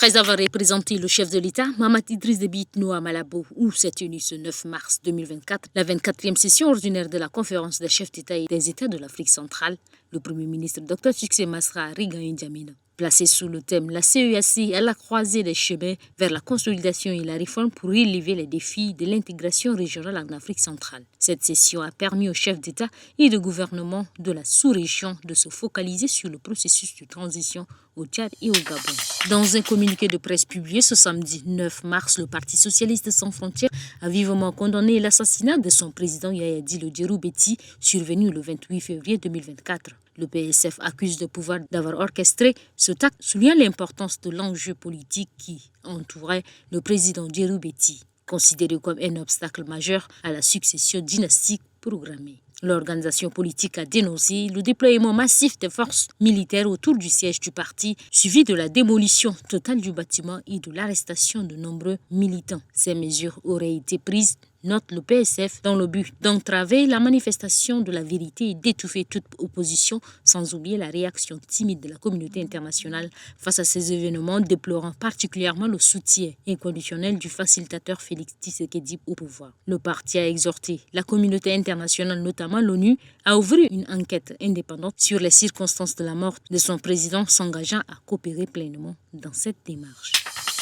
Après avoir représenté le chef de l'État, Mahamat Idriss Déby Itno à Malabo, où s'est tenue ce 9 mars 2024 la 24e session ordinaire de la conférence des chefs d'État et des États de l'Afrique centrale, le Premier ministre Dr Succès Masra Riga N'Djamena. Placé sous le thème « La CEAC à la croisée des chemins vers la consolidation et la réforme pour relever les défis de l'intégration régionale en Afrique centrale ». Cette session a permis aux chefs d'État et de gouvernement de la sous-région de se focaliser sur le processus de transition au Tchad et au Gabon. Dans un communiqué de presse publié ce samedi 9 mars, le Parti socialiste sans frontières a vivement condamné l'assassinat de son président Yaya Dillo Diérou Béthy, survenu le 28 février 2024. Le PSF accuse le pouvoir d'avoir orchestré ce acte, soulignant l'importance de l'enjeu politique qui entourait le président Diérou Béthy, considéré comme un obstacle majeur à la succession dynastique programmée. L'organisation politique a dénoncé le déploiement massif des forces militaires autour du siège du parti, suivi de la démolition totale du bâtiment et de l'arrestation de nombreux militants. Ces mesures auraient été prises, note le PSF, dans le but d'entraver la manifestation de la vérité et d'étouffer toute opposition, sans oublier la réaction timide de la communauté internationale face à ces événements, déplorant particulièrement le soutien inconditionnel du facilitateur Félix Tshisekedi au pouvoir. Le parti a exhorté la communauté internationale, notamment l'ONU, à ouvrir une enquête indépendante sur les circonstances de la mort de son président, s'engageant à coopérer pleinement dans cette démarche.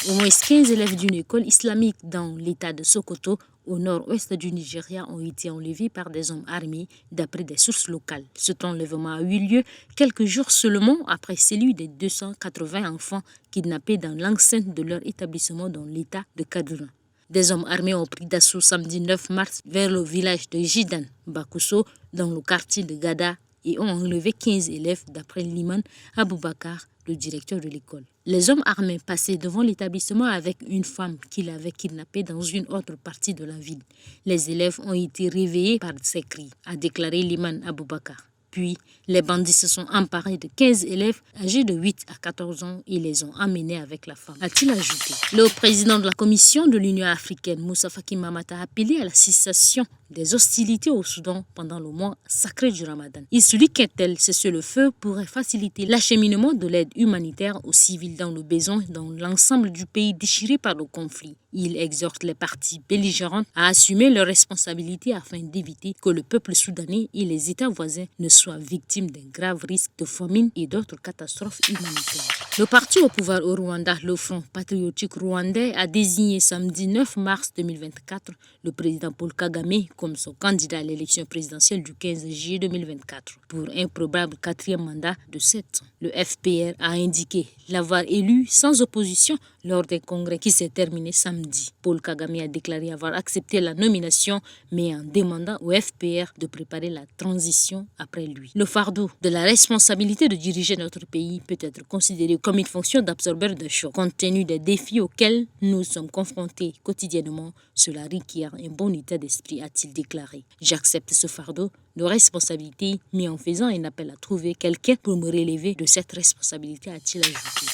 Au moins 15 élèves d'une école islamique dans l'état de Sokoto, au nord-ouest du Nigeria, ont été enlevés par des hommes armés, d'après des sources locales. Cet enlèvement a eu lieu quelques jours seulement après celui des 280 enfants kidnappés dans l'enceinte de leur établissement dans l'état de Kaduna. Des hommes armés ont pris d'assaut samedi 9 mars vers le village de Jidan Bakuso, dans le quartier de Gada, et ont enlevé 15 élèves, d'après Liman Aboubakar, le directeur de l'école. Les hommes armés passaient devant l'établissement avec une femme qu'ils avaient kidnappée dans une autre partie de la ville. Les élèves ont été réveillés par ces cris, a déclaré Liman Aboubakar. Puis, les bandits se sont emparés de 15 élèves âgés de 8 à 14 ans et les ont emmenés avec la femme, a-t-il ajouté. Le président de la Commission de l'Union africaine, Moussa Faki Mahamat, a appelé à la cessation des hostilités au Soudan pendant le mois sacré du Ramadan. Il souligne qu'un tel cessez-le-feu pourrait faciliter l'acheminement de l'aide humanitaire aux civils dans le besoin dans l'ensemble du pays déchiré par le conflit. Il exhorte les parties belligérantes à assumer leurs responsabilités afin d'éviter que le peuple soudanais et les États voisins ne soient victimes d'un grave risque de famine et d'autres catastrophes humanitaires. Le parti au pouvoir au Rwanda, le Front patriotique rwandais, a désigné samedi 9 mars 2024 le président Paul Kagame comme son candidat à l'élection présidentielle du 15 juillet 2024 pour un probable 4e mandat de 7 ans. Le FPR a indiqué l'avoir élu sans opposition lors d'un congrès qui s'est terminé samedi. Paul Kagame a déclaré avoir accepté la nomination, mais en demandant au FPR de préparer la transition après lui. Le fardeau de la responsabilité de diriger notre pays peut être considéré comme une fonction d'absorbeur de choc. Compte tenu des défis auxquels nous sommes confrontés quotidiennement, cela requiert un bon état d'esprit, a-t-il déclaré. J'accepte ce fardeau de responsabilité, mais en faisant un appel à trouver quelqu'un pour me relever de cette responsabilité, a-t-il ajouté.